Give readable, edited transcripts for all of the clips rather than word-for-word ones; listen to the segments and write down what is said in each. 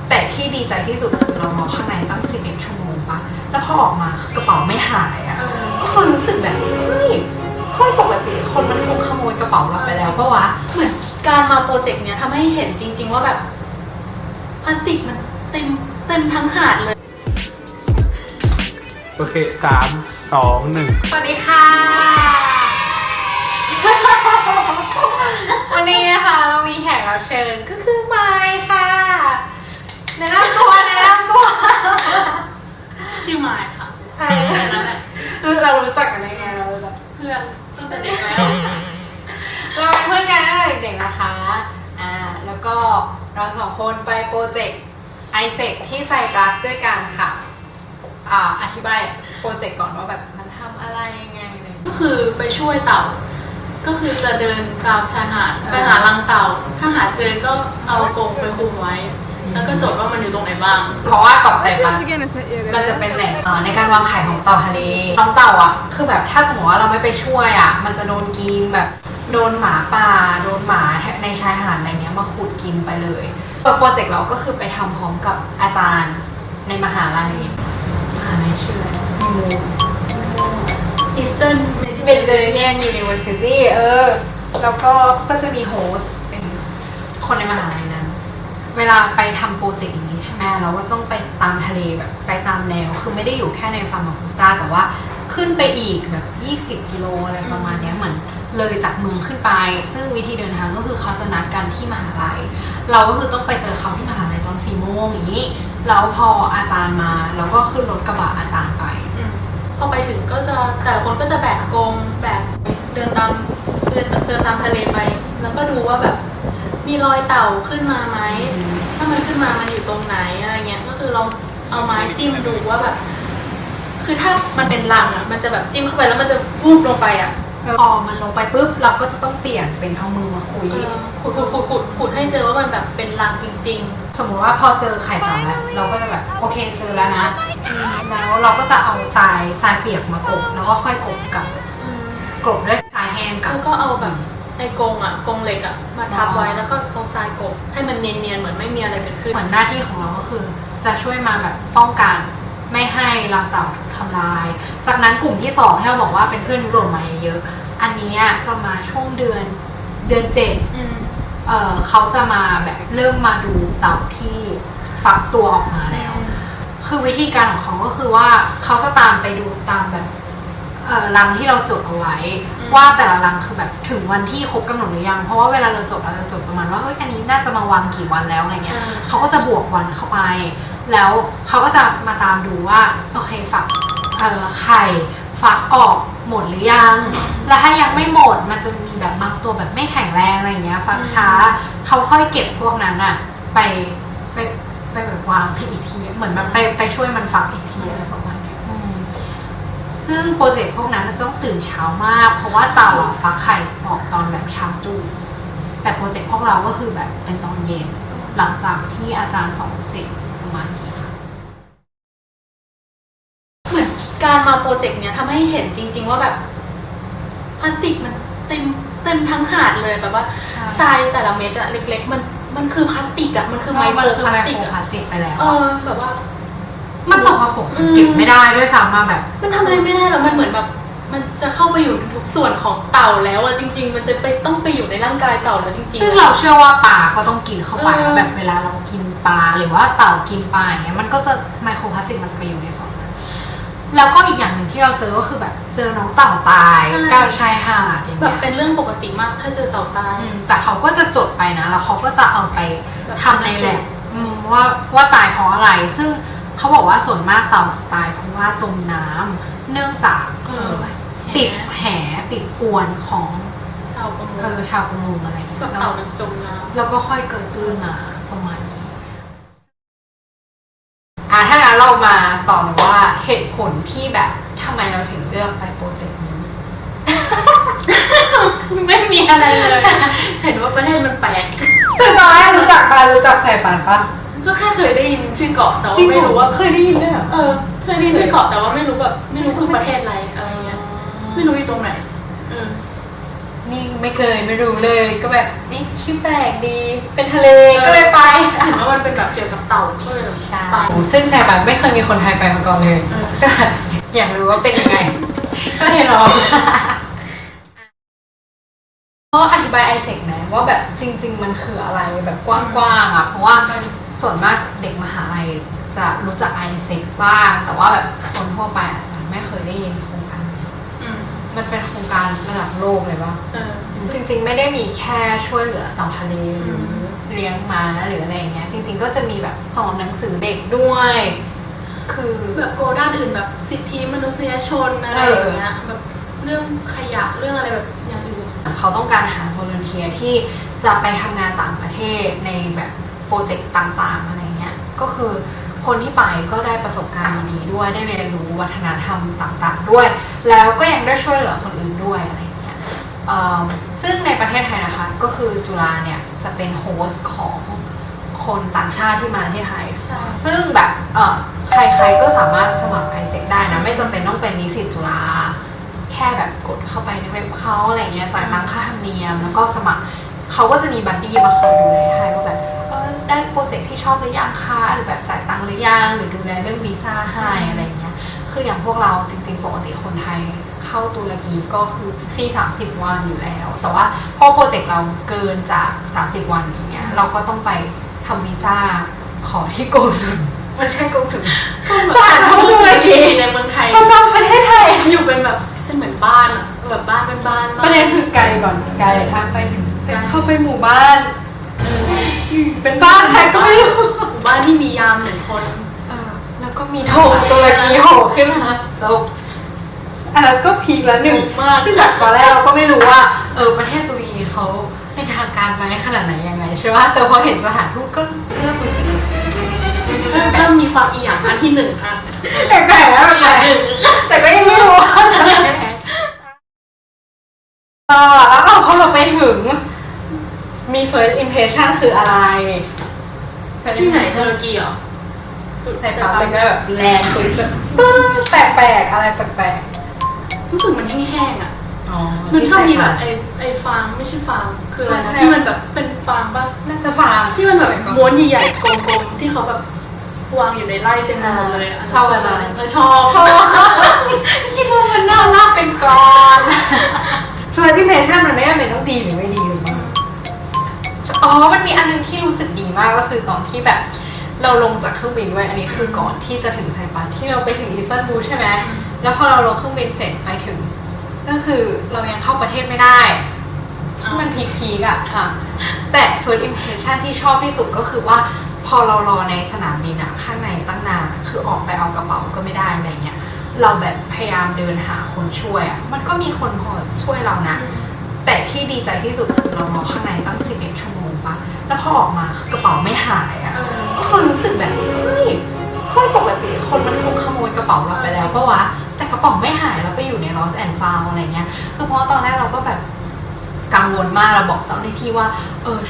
แต่ที่ดีใจที่สุดคือเรารอข้างในตั้ง11 ชั่วโมงปะแล้วพอออกมากระเป๋าไม่หายอ่ะก็คนรู้สึกแบบเฮ้ยปกติคนมันคงขโมยกระเป๋าเราไปแล้วปะวะเหมือนการมาโปรเจกต์เนี้ยทำให้เห็นจริงๆว่าแบบพลาสติกมันเต็มทั้งหาดเลยโอเค3 2 1สวัสดีค่ะ วันนี้นะคะเรามีแขกรับเชิญก็คือไมค์ค่ะแนะนำตัวชื่อไมค์ค่ะนั่นแหละเรารู้จักกันได้ไงเราแบบ เพื่อนตั้งแต่เด็กแล้วเราเป็นเพื่อนกันตั้งแต่เด็กๆนะคะแล้วก็เราสองคนไปโปรเจกต์ไอเซกที่ไซปรัสด้วยกันค่ะอธิบายโปรเจกต์ก่อนว่าแบบมันทำอะไรยังไงเลยก็คือไปช่วยเต่าก็คือจะเดินตามชายหาดไปหารังเต่าถ้าหาเจอก็เอากรงไปคุมไว้แล้วก็จดว่ามันอยู่ตรงไหนบ้างเพราะว่าเกาะไซปรัสมันจะเป็นแหล่งในการวางไข่ของเต่าทะเลน้องเต่าอ่ะคือแบบถ้าสมมติว่าเราไม่ไปช่วยอ่ะมันจะโดนกินแบบโดนหมาป่าโดนหมาในชายหาดอะไรเงี้ยมาขุดกินไปเลยโปรเจกต์เราก็คือไปทำพร้อมกับอาจารย์ในมหาลัยชื่ออะไรมู Eastern Mediterranean University แล้วก็จะมีโฮสต์เป็นคนในมหาลัยนั้นเวลาไปทำโปรเจกต์อย่างนี้ใช่ไหมเราก็ต้องไปตามทะเลแบบไปตามแนวคือไม่ได้อยู่แค่ในฟาร์มาคูสตาแต่ว่าขึ้นไปอีกแบบ20 กิโลอะไรประมาณนี้เหมือนเลยจากเมืองขึ้นไปซึ่งวิธีเดินทางก็คือเขาจะนัดกันที่มหาลัยเราก็คือต้องไปเจอเขาที่มหาลัยตอน4 โมงอย่างนี้แล้วพออาจารย์มาเราก็ขึ้นรถกระบะอาจารย์ไปพอไปถึงก็จะแต่ละคนก็จะแบกกรงแบกเดินตามทะเลไปแล้วก็ดูว่าแบบมีรอยเต่าขึ้นมาไหมถ้ามันขึ้นมามันอยู่ตรงไหนอะไรเงี้ยก็คือลองเอาไม้จิ้มดูว่าแบบคือถ้ามันเป็นรังอ่ะมันจะแบบจิ้มเข้าไปแล้วมันจะฟูบลงไปอ่ะพอมันลงไปปุ๊บเราก็จะต้องเปลี่ยนเป็นเอามือมาขุดให้เจอว่ามันแบบเป็นรังจริงๆสมมติว่าพอเจอไข่เต่าแล้วเราก็จะแบบโอเคเจอแล้วนะแล้วเราก็จะเอาทรายเปียกมากบแล้วก็ค่อยกบด้วยทรายแห้งกับแล้วก็เอาแบบไอ้กรงเหล็กอ่ะมาทับไว้แล้วก็เอาทรายกบให้มันเนียนๆเหมือนไม่มีอะไรเกิดขึ้นเหมือนหน้าที่ของเราก็คือจะช่วยมาแบบป้องกันไม่ให้รังเต่าถูกทำลายจากนั้นกลุ่มที่2ที่เราบอกว่าเป็นเพื่อนยุโรปมาเยอะอันนี้จะมาช่วงเดือน7เขาจะมาแบบเริ่มมาดูเต่าที่ฟักตัวออกมาแล้วคือวิธีการของเขาก็คือว่าเขาจะตามไปดูตามแบบรังที่เราจดเอาไว้ว่าแต่ละรังคือแบบถึงวันที่ครบกำหนดหรือยังเพราะว่าเวลาเราจดประมาณว่าเฮ้ยอันนี้น่าจะมาวางกี่วันแล้วอะไรเงี้ยเขาก็จะบวกวันเข้าไปแล้วเขาก็จะมาตามดูว่าโอเคฟักไข่ฟักออกหมดหรือยังแล้วถ้ายังไม่หมดมันจะมีแบบบางตัวแบบไม่แข็งแรงอะไรเงี้ยฟักช้าเขาค่อยเก็บพวกนั้นอะไปแบบวางให้อีกทีเหมือนแบบไปช่วยมันฟักอีกทีอะไรประมาณนี้ซึ่งโปรเจกต์พวกนั้นต้องตื่นเช้ามากเพราะว่าเต่าฟักไข่ออกตอนแบบเช้าตรู่แต่โปรเจกต์พวกเราก็คือแบบเป็นตอนเย็นหลังจากที่อาจารย์สอนเสร็จประมาณนี้ค่ะเหมือนการมาโปรเจกต์เนี้ยทำให้เห็นจริงๆว่าแบบพลาสติกมันเต็มทั้งหาดเลยแบบว่าทรายแต่ละเม็ดอะเล็กๆมันคือพลาสติกอะมันคือไมโครพลาสติกไปแล้วแบบว่ามันสกปรกจนเก็บไม่ได้ด้วยซ้ำมาแบบมันทำอะไรไม่ได้หรอกมันเหมือนแบบมันจะเข้าไปอยู่ทุกส่วนของเต่าแล้วอะจริงๆมันจะต้องไปอยู่ในร่างกายเต่าแล้วจริงๆซึ่งเราเชื่อว่าปลาก็ต้องกินเข้าไปแบบเวลาเรากินปลาหรือว่าเต่ากินปลาอย่างเงี้ยมันก็จะไมโครพลาสติกมันจะไปอยู่ในส่วนนั้นแล้วก็อีกอย่างหนึ่งที่เราเจอก็คือแบบเจอน้องเต่าตายกลางชายหาดอย่างเงี้ยแบบเป็นเรื่องปกติมากถ้าเจอเต่าตายแต่เขาก็จะจดไปนะแล้วเขาก็จะเอาไปทำในแลบว่าตายเพราะอะไรซึ่งเขาบอกว่าส่วนมากเต่าตายเพราะว่าจมน้ำเนื่องจากติดแหติดอวนของชาวประมงอะไรกับเต่ามันจมน้ำแล้วก็ค่อยเกิดตื้นมาประมาณนี้ถ้างั้นเรามาต่อว่าเหตุผลที่แบบทำไมเราถึงเลือกไปโปรเจกต์นี้ ไม่มีอะไรเลยเห็นว่าประเทศมันแปลกคือตอนแรกรู้จักไซปรัสปะก็แค่เคยได้ยินชื่อเกาะแต่ว่าไม่รู้ว่าเคยได้ยินด้วยเหรอเคยได้ยินชื่อเกาะแต่ว่าไม่รู้แบบไม่รู้คือประเทศอะไรอะไรเงี้ยไม่รู้อยู่ตรงไหน นี่ไม่เคยไม่รู้เลยก็แบบนี่ชื่อแปลกดีเป็นทะเลก็เลยไป เห็นว่ามันเป็นแบบเกี่ยวกับเต่าก็เลยแบบ ใช่ ไป ซึ่งแซมไม่เคยมีคนไทยไปมาก่อนเลย เออ ก็อยากรู้ว่าเป็นยังไง ก็เลยลองเพราะอธิบายไอเซกไหมว่าแบบจริง ๆ มันคืออะไรแบบกว้างๆอ่ะเพราะว่าส่วนมากเด็กมหาลัยจะรู้จักไอเซกบ้าง แต่ว่าแบบคนทั่วไปอาจจะไม่เคยได้ยินโครงการนี้ อืม มันเป็นโครงการระดับโลกเลยป่ะ เออ จริงๆไม่ได้มีแค่ช่วยเหลือเต่าทะเลหรือเลี้ยงม้าหรืออะไรอย่างเงี้ยจริง ๆ ก็จะมีแบบสอนหนังสือเด็กด้วย คือ แบบโกด้านอื่นแบบสิทธิมนุษยชนอะไรอย่างเงี้ยแบบเรื่องขยะเรื่องอะไรแบบอย่างอื่น เขาต้องการหา volunteer ที่จะไปทำงานต่างประเทศในแบบโปรเจกต์ต่างๆอะไรเงี้ยก็คือคนที่ไปก็ได้ประสบการณ์ดีๆด้วยได้เรียนรู้วัฒนธรรมต่างๆด้วย แล้วก็ยังได้ช่วยเหลือคนอื่นด้วยอะไรเงี้ยซึ่งในประเทศไทยนะคะก็คือจุฬาเนี่ยจะเป็นโฮสต์ของคนต่างชาติที่มาที่ไทย ใช่ ซึ่งแบบใครๆก็สามารถสมัครไอเซกได้นะไม่จำเป็นต้องเป็นนิสิตจุฬาแค่แบบกดเข้าไปในเว็บเขาอะไรเงี้ยจ่ายตังค่าธรรมเนียมแล้วก็สมัครเขาก็จะมีบัดดี้มาคอยดูแลให้ว่าแบบได้โปรเจกต์ที่ชอบหรือยังคะหรือแบบจ่ายตังค์หรือยังหรือดูแลเรื่องวีซ่าให้อะไรเงี้ยคืออย่างพวกเราจริงๆปกติคนไทยเข้าตุรกีก็คือฟรี30 วันอยู่แล้ว แต่ว่าพอโปรเจกต์เราเกินจาก30 วันอย่างเงี้ยเราก็ต้องไปทำวีซ่าขอที่กงสุลมันใช่กงสุลสถานทูตตุรกี ในเมืองไทย ประจำประเทศไทย อยู่เป็นแบบเป็นเหมือนบ้านอะแบบบ้านเป็นบ้าน ประเด็นคือไกลก่อนไกลทางไปถึงแต่เข้าไปหมู่บ้านเป็นบ้านใครก็ไม่รู้ หมู่บ้านที่มียาม1 คน แล้วก็มีโถตุรกีโหขึ้นมาจบอันนั้นก็พีคแล้วหนึ่ง มาก ซึ่งแบบตอนแรกเราก็ไม่รู้ว่าประเทศตุรกีเขาเป็นทางการไหมขนาดไหนยังไงใช่ไหมแต่พอเห็นสถานทูตก็เริ่มรู้สึก เริ่มมีความอีหยังอันที่ 1อ่ะ แปลกๆแล้ว อีห แปล ยัง ก หนึ่ง ๆแต่ก็ยังไม่รู้ว่าจะเป็นยังไงแล้วพอเราไปถึงมี first impression คืออะไร ที่ไหนตุรกีเหรอ ใส่ฟ้าไปก็แบบแรงคุยแบบตึ้งแปลกๆอะไรแปลก รู้สึกมันแห้งๆอ่ะ ๆอ๋อ มันชอบมีแบบไอ้ฟางไม่ใช่ฟางคืออะไรนะที่มันแบบเป็นฟางป่ะ น่าจะฟาง ที่มันแบบม้วนใหญ่ๆกลมๆที่เขาแบบวางอยู่ในไร่เต็มไปหมดเลยอะ ชอบอะไร ชอบ คิดว่ามันน่ารักเป็นก้อน first impression มันไม่ได้เป็นต้องดีหรือไม่ดีหรือมั้งอ๋อมันมีอันนึงที่รู้สึกดีมากก็คือตอนที่แบบเราลงจากเครื่องบินไว้อันนี้คือก่อนที่จะถึงไซปัสที่เราไปถึงอิสตันบูลใช่ไหมแล้วพอเราลงเครื่องบินเสร็จไปถึงก็คือเรายังเข้าประเทศไม่ได้ที่มันพีคๆอะค่ะแต่ first impression ที่ชอบที่สุดก็คือว่าพอเรารอในสนามบินอะข้างในตั้งนานคือออกไปเอากระเป๋าก็ไม่ได้อะไรเงี้ยเราแบบพยายามเดินหาคนช่วยอะมันก็มีคนพอช่วยเรานะแต่ที่ดีใจที่สุดคือเรารอข้างในตั้ง11 ชั่วโมงปะแล้วพอออกมาคือกระเป๋าไม่หายอะก็คนรู้สึกแบบเฮ้ยปกติคนมันคงขโมยกระเป๋าเราไปแล้วปะวะแต่กระเป๋าไม่หายแล้วไปอยู่ใน lost and found อะไรเงี้ยคือเพราะตอนแรกเราก็แบบกังวลมากเราบอกเจ้าหน้าที่ว่า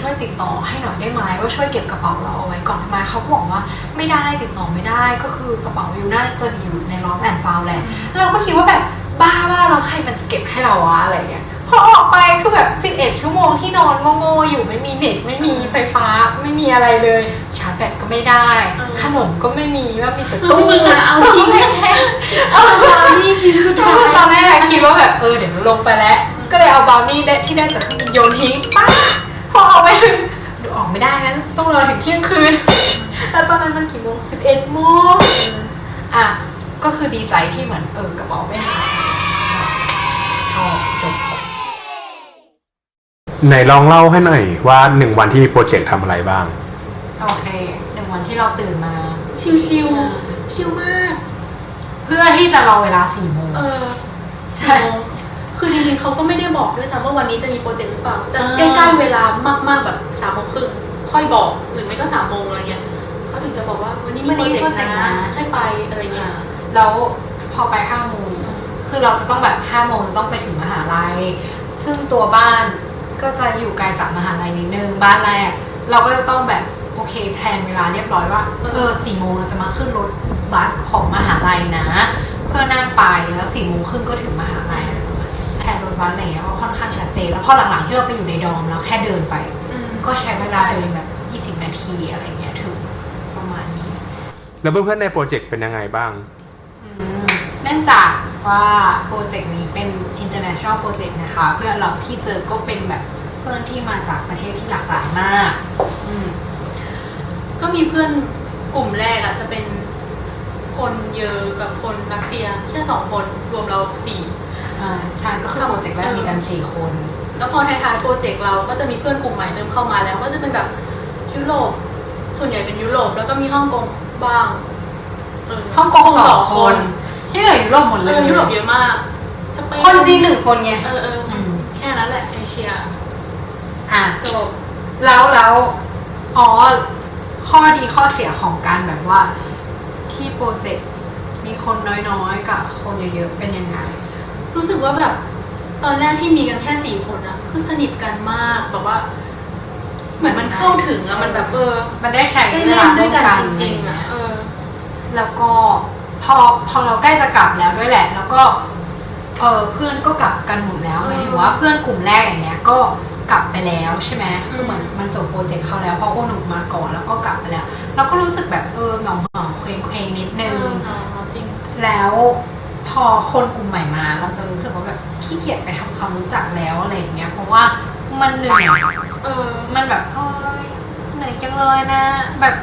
ช่วยติดต่อให้หน่อยได้ไหมว่าช่วยเก็บกระเป๋าเราเอาไว้ก่อนได้ไหมเขาบอกว่าไม่ได้ติดต่อไม่ได้ก็คือกระเป๋าอยู่น่าจะอยู่ใน lost and found แหละเราก็คิดว่าแบบบ้าเราใครมันจะเก็บให้เราวะอะไรเงี้ยพอออกไปคือแบบ11 ชั่วโมงที่นอนโง่ๆอยู่ไม่มีเน็ตไม่มีไฟฟ้าไม่มีอะไรเลยชาร์จแบตก็ไม่ได้ขนมก็ไม่มีว่ามีแต่ตู้เอาที่ไม่แห้ง นี่ชิ้นสุด ก็ ท้าย คือตอนแรกคิดว่าแบบเดี๋ยวลงไปแล้วก็เลยเอาบราวนี่ได้ที่ได้จากเครื่องบินโยนทิ้งป้าพอออกไปถึงดูออกไม่ได้นั้นต้องรอถึงเที่ยงคืนแล้วตอนนั้นมันกี่โมง11 โมงก็คือดีใจที่เหมือนกระเป๋าไม่หายชอบจบ ไหนลองเล่าให้หน่อยว่า1 วันที่มีโปรเจกต์ทำอะไรบ้าง โอเค1 วันที่เราตื่นมา ชิวชิวมาก เพื่อที่จะรอเวลา4 โมง ใช่คือจริงๆเขาก็ไม่ได้บอกด้วยซ้ำว่าวันนี้จะมีโปรเจกต์หรือเปล่าจะใกล้ๆเวลามากๆแบบ3:30ค่อยบอกหรือไม่ก็3 โมงอะไรเงี้ยเขาถึงจะบอกว่าวันนี้มีโปรเจกต์นะให้ไปอะไรเงี้ย แล้วพอไป5 โมงคือเราจะต้องแบบ5 โมงต้องไปถึงมหาลัยซึ่งตัวบ้านก็จะอยู่ไกลจากมหาลัยนิดนึงบ้านแรกเราก็จะต้องแบบโอเคแพลนเวลาเรียบร้อยว่า4 โมงเราจะมาขึ้นรถบัสของมหาลัยนะเพื่อนั่งไปแล้ว4 โมงครึ่งก็ถึงมหาลัยอะไรประมาณนี้แพลนรถ วัดอะไรเงี้ยก็ค่อนข้างชัดเจนแล้วพอหลังๆที่เราไปอยู่ในดอมเราแค่เดินไป ก็ใช้เวลาเดินแบบ20 นาทีอะไรเงี้ยถึงประมาณนี้ แล้วเพื่อนๆในโปรเจกต์เป็นยังไงบ้าง เนื่องจากว่าโปรเจกต์นี้เป็น international project นะคะเพื่อนเราที่เจอก็เป็นแบบเพื่อนที่มาจากประเทศที่หลากหลายมากก็มีเพื่อนกลุ่มแรกอะจะเป็นคนเยอกับคนรัสเซียแค่2 คนรวมเรา4ใช่ก็คือโปรเจกต์แรกมีกัน4 คนแล้วพอท้ายๆโปรเจกต์เราก็จะมีเพื่อนกลุ่มใหม่เริ่มเข้ามาแล้วก็จะเป็นแบบยุโรปส่วนใหญ่เป็นยุโรปแล้วก็มีฮ่องกงบ้างฮ่องกง2 คนที่เหลือยุโรปหมดเลยยุโรปเยอะมากคนจีน1 คนไงแค่นั้นแหละเอเชียจบแล้วข้อดีข้อเสียของการแบบว่าที่โปรเจกต์มีคนน้อยๆกับคนเยอะๆเป็นยังไงรู้สึกว่าแบบตอนแรกที่มีกันแค่4 คนอะคือสนิทกันมากแบบว่าเหมือนมันเข้าถึงอะมันแบบมันได้ใช้เวลาด้วยกันจริงๆอะแล้วก็พอเราใกล้จะกลับแล้วด้วยแหละแล้วก็เพื่อนก็กลับกันหมดแล้วหมายถึงว่าเพื่อนกลุ่มแรกอย่างเงี้ยก็กลับไปแล้วใช่ไหมคือเหมือนมันจบโปรเจกต์เขาแล้วเพราะโอหนุมาก่อนแล้วก็กลับไปแล้วเราก็รู้สึกแบบเหงาเคว้งนิดนึงจริงแล้วพอคนกลุ่มใหม่มาเราจะรู้สึกว่าแบบขี้เกียจไปทำความรู้จักแล้วอะไรอย่างเงี้ยเพราะว่ามันเหนื่อยมันแบบเหนื่อยจังเลยนะแบบ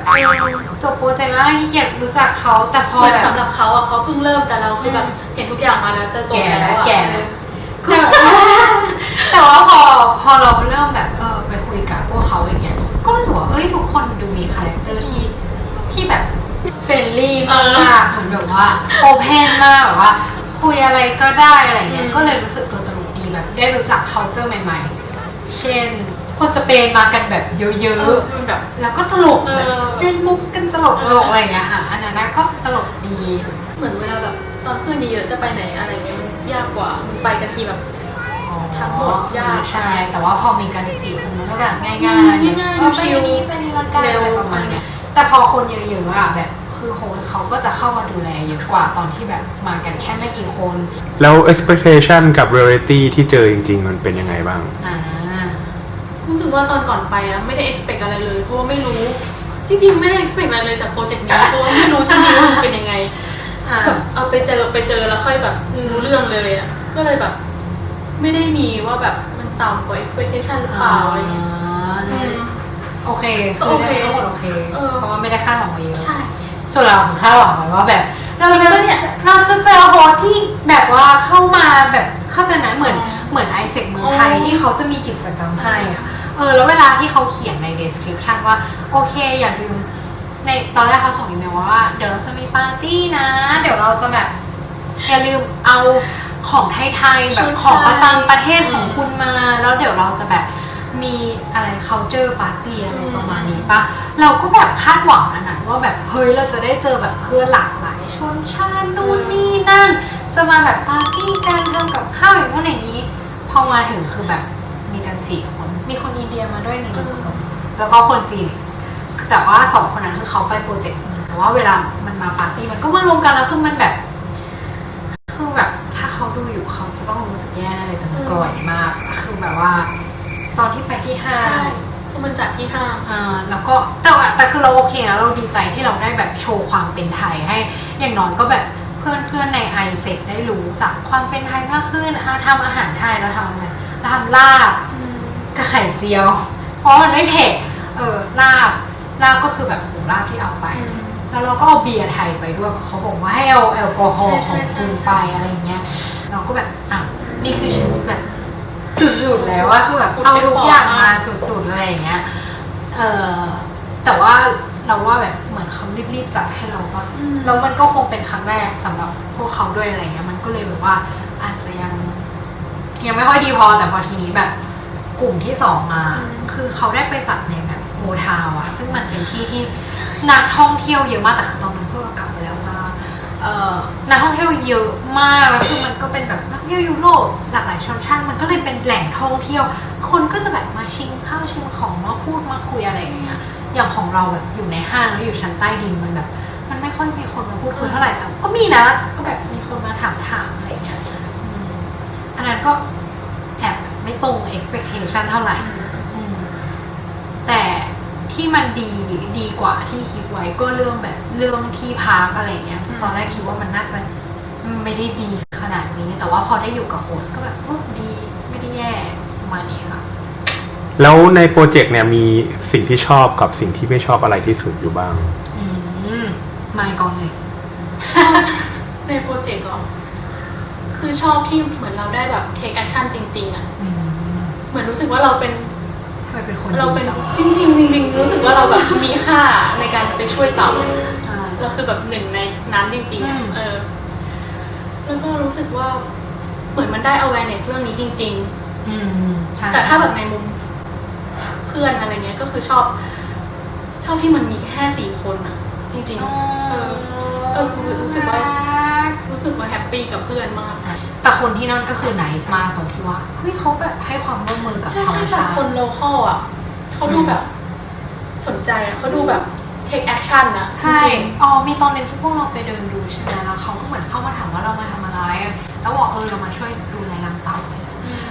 จบโปรเจกต์แล้วขี้เกียจรู้จักเขาแต่พอสำหรับเขาอะเขาเพิ่งเริ่มแต่เราคือแบบเห็นทุกอย่างมาแล้วจะจบแล้วแก่แล้วแต่ว่าพอเราเริ่มแบบไปคุยกับพวกเขาอย่างเงี้ยก็รู้สึกว่าทุกคนดูมีคาแรคเตอร์ที่แบบเฟรนลี่มากเหมือนแบบว่าโอเพนมากแบบว่าคุยอะไรก็ได้อะไรเงี้ยก็เลยรู้สึกตัวตลกดีแบบได้รู้จัก culture ใหม่ๆเช่นคนสเปนมากันแบบเยอะๆแบบแล้วก็ตลกแบบเล่นมุกกันตลกอะไรเงี้ยอันนั้นก็ตลกดีเหมือนเวลาแบบตอนเพื่อนเยอะจะไปไหนอะไรเงี้ยมันยากกว่ามันไปกันทีแบบทั้งหมดยากใช่แต่ว่าพอมีกัน4 คนมันก็จะง่ายชิลไปนี่ละกันอะไรประมาณเนี้ยแต่พอคนเยอะๆอะแบบคือโฮสเขาก็จะเข้ามาดูแลเยอะกว่าตอนที่แบบมากันแค่ไม่กี่คนแล้ว expectation กับ reality ที่เจอจริงๆมันเป็นยังไงบ้างรู้สึกว่าตอนก่อนไปอะไม่ได้ expect อะไรเลยเพราะว่าไม่รู้จริงๆไม่ได้ expect อะไรเลยจากโปรเจกต์นี้เพราะว่าไม่รู้จริงๆว่ามันเป็นยังไงแบบไปเจอแล้วค่อยแบบรู้เรื่องเลยอะก็เลยแบบไม่ได้มีว่าแบบมันต่ำกว่า expectation หรือเปล่าอะไรเงี้ยโอเคโอเคเพราะว่าไม่ได้คาดหวังมาเยอะใช่ส่วนเราคือคาดหวังไว้ว่าแบบเราจะเจอโฮสที่แบบว่าเข้ามาแบบเข้าใจไหมเหมือนไอเซกเมืองไทยที่เขาจะมีกิจกรรมให้อะแล้วเวลาที่เขาเขียนใน description ว่าโอเคอย่าลืมในตอนแรกเขาส่งอีเมลว่าเดี๋ยวเราจะมีปาร์ตี้นะเดี๋ยวเราจะแบบอย่าลืมเอาของไทยๆแบบของประจำประเทศของคุณมาแล้วเดี๋ยวเราจะแบบมีอะไร culture party อะไรประมาณนี้ปะเราก็แบบคาดหวังอันนั้นว่าแบบเฮ้ยเราจะได้เจอแบบเพื่อนหลากหลายชนชาตินู่นนี่นั่นจะมาแบบปาร์ตี้กันทำกับข้าวอย่างพวกนี้พอมาถึงคือแบบมีกัน4 คนมีคนอินเดียมาด้วย1 คนแล้วก็คนจีนแต่ว่า2 คนนั้นคือเขาไปโปรเจกต์แต่ว่าเวลามันมาปาร์ตี้มันก็มารวมกันแล้วคือมันแบบคือแบบถ้าเขาดูอยู่เขาจะต้องรู้สึกแย่เลยแต่มันกร่อยมากคือแบบว่าตอนที่ไปที่ห้างคือมันจัดที่ห้างแล้วก็แต่คือเราโอเคนะเราดีใจที่เราได้แบบโชว์ความเป็นไทยให้อย่างน้อยก็แบบเพื่อนในไอเซ็ตได้รู้จักความเป็นไทยมากขึ้นทำอาหารไทยเราทำอะไรเราทำลาบกับไข่เจียวเพราะมันไม่เผ็ดลาบก็คือแบบลาบที่เอาไปแล้วเราก็เอาเบียร์ไทยไปด้วยเขาบอกว่าให้เอาแอลกอฮอล์ของคุณไปอะไรเงี้ยเราก็แบบนี่คือชีวิตแบบสุดๆแล้วว่าคือแบบเอาทุกอย่างมาสุดๆอะไรอย่างเงี้ยแต่ว่าเราว่าแบบเหมือนเขารีบๆจัดให้เราว่าแล้วมันก็คงเป็นครั้งแรกสำหรับพวกเขาด้วยอะไรเงี้ยมันก็เลยแบบว่าอาจจะยังไม่ค่อยดีพอแต่พอทีนี้แบบกลุ่มที่2มาคือเขาได้ไปจัดในแบบโอทาวอะซึ่งมันเป็นที่นักท่องเที่ยวเยอะมากแต่ตอนนั้นพวกเรากลับไปแล้วจ้านักท่องเที่ยวเยอะมากแล้วคือมันก็เป็นแบบนักท่องเที่ยวยุโรปหลากหลายชนชาติมันก็เลยเป็นแหล่งท่องเที่ยวคนก็จะแบบมาชิมข้าวชิมของมาพูดมาคุยอะไรอย่างเงี้ยอย่างของเราแบบอยู่ในห้างแล้วอยู่ชั้นใต้ดินมันแบบมันไม่ค่อยมีคนมาพูดคุยเท่าไหร่แต่ก็มีนะก็แบบมีคนมาถามอะไรเงี้ยอันนั้นก็ ไม่ตรง expectation เท่าไหร่อืมแต่ที่มันดีกว่าที่คิดไว้ก็เรื่องที่พักอะไรเงี้ยตอนแรกคิดว่ามันน่าจะไม่ได้ดีขนาดนี้แต่ว่าพอได้อยู่กับโฮสก็แบบดีไม่ได้แย่ประมาณนี้ค่ะ แล้วในโปรเจกต์เนี่ยมีสิ่งที่ชอบกับสิ่งที่ไม่ชอบอะไรที่สุดอยู่บ้าง ไม่ก่อนเลย ในโปรเจกต์ก็คือชอบที่เหมือนเราได้แบบ take action จริงๆอ่ะเหมือนรู้สึกว่าเราเป็น ทำไมเป็นคน เราเป็น ดีจัง จริงๆจริงๆรู้สึกว่าเราแบบมีค่าในการไปช่วยเต่าเราคือแบบหนึ่งในนั้นจริงๆอะแล้วก็รู้สึกว่าเหมือนมันได้ awareness เรื่องนี้จริงๆแต่ถ้าแบบในมุมเพื่อนอะไรเงี้ยก็คือชอบที่มันมีแค่4 คนอะจริงๆรู้สึกว่าแฮปปี้กับเพื่อนมาก แต่คนที่นั่นก็คือไนส์มากตรงที่ว่าเฮ้ยเขาแบบให้ความร่วมมือกับธรรม ใช่แบบ ชาติ คนโลคอลอ่ะเขาดูแบบสนใจอ่ะเขาดูแบบ take action อ่ะจ ใช่ ริง มีตอนนึงที่พวกเราไปเดินดูใช่ไหมแล้วเขาก็เหมือนเข้ามาถามว่าเรามาทำอะไรแล้วบอกเรามาช่วยดูแลน้ำเต่า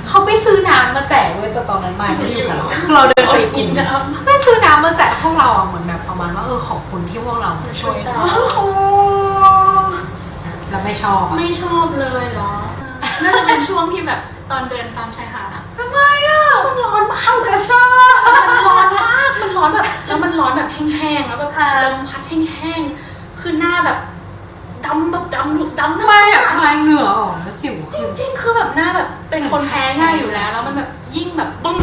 เขาไปซื้อน้ำมาแจกด้วยแต่ตอนนั้นไม่ได้อยู่กับเราเราเดินไปกินไม่ซื้อน้ำมาแจกพวกเราเหมือนแบบประมาณว่าขอบคุณที่พวกเรามาช่วยเราไม่ชอบ ไม่ชอบเลยเหรอน่าจะเป็นช่วงที่แบบตอนเดินตามชายหาดอ่ะ ทำไมมันร้อนมากจะชอบ มันร้อนมากมันร้อนแบบแล้วมันร้อนแบบแห้งๆแล้วแบบลมพัดแห้งๆคือหน้าแบบดำแบบดำ ทำไมทำไมเหงื่อออกแล้วสิว จริงๆคือแบบหน้าแบบเป็นคนแพ้ง่ายอยู่แล้วมันแบบยิ่งแบบบึ้ง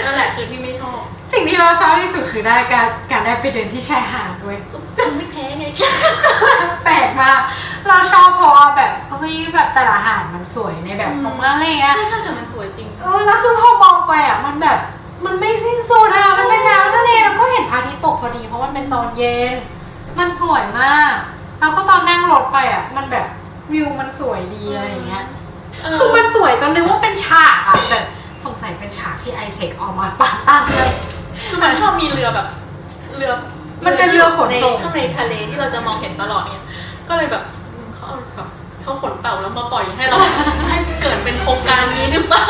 นั่นแหละคือที่ไม่ชอบ สิ่งที่เราชอบที่สุดคือได้การได้ไปเดินที่ชายหาดด้วย ก็ไม่แพ้ไง แปลกมากเราชอบเพราะว่าแบบเฮ้ยแบบแต่ละหาดมันสวยในแบบของมันอะไรเงี้ย ใช่แต่มันสวยจริง แล้วคือพอมองไปมันแบบมันไม่สิ้นสุดมันเป็นน้ำทะเลแล้วก็เห็นพระอาทิตย์ตกพอดีเพราะมันเป็นตอนเย็นมันสวยมากแล้วก็ตอนนั่งรถไปมันแบบวิวมันสวยดีอะไรอย่างเงี้ยคือมันสวยจนนึกว่าเป็นฉากแต่สงสัยเป็นฉากที่ไอเซกออกมาปาตั้งเลย คือมันชอบมีเรือแบบมันเป็นเรือขนส่ง ข้างในทะเลที่เราจะมองเห็นตลอดเนี่ยก็เลยแบบเขาขนเต่าแล้วมาปล่อยให้เรา ให้เกิดเป็นโครงการนี้หรือเปล่า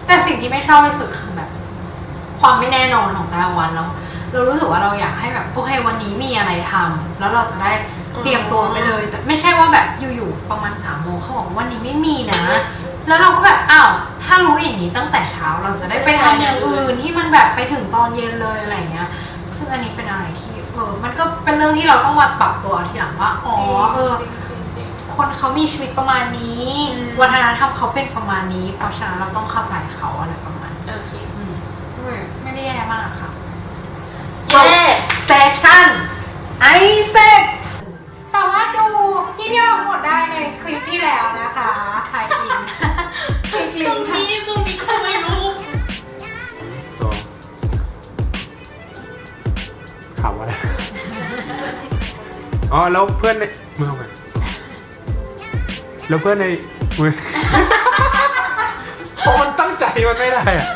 แต่สิ่งที่ไม่ชอบที่สุดคือแบบความไม่แน่นอนของแต่ละวันแล้วเรารู้สึกว่าเราอยากให้แบบโอเควันนี้มีอะไรทำแล้วเราจะได้เตรียมตัวไปเลยแต่ไม่ใช่ว่าแบบอยู่ๆประมาณ3 โมงเขาบอกวันนี้ไม่มีนะแล้วเราก็แบบถ้ารู้อย่างนี้ตั้งแต่เช้าเราจะได้ไปทำอย่างอื่นที่มันแบบไปถึงตอนเย็นเลยอะไรเงี้ยซึ่งอันนี้เป็นอะไรที่มันก็เป็นเรื่องที่เราต้องมาปรับตัวทีหลังว่าคนเขามีชีวิตประมาณนี้วัฒนธรรมเขาเป็นประมาณนี้เพราะฉะนั้นเราต้องเข้าใจเขาอะไรประมาณนี้ โอเค ไม่ได้แย่มากค่ะ เย้ เซสชั่นไอเซกสามารถดูที่เที่ยวทั้งหมดได้ในคลิปที่แล้วนะคะไทยอินคลิป ตรงนี้ก็ไม่รู้ ถามว่าอะไร อ๋อแล้วเพื่อนในเมื่อไหร่แล้วเพื่อนในมือ พอมันตั้งใจมันไม่ได้อะ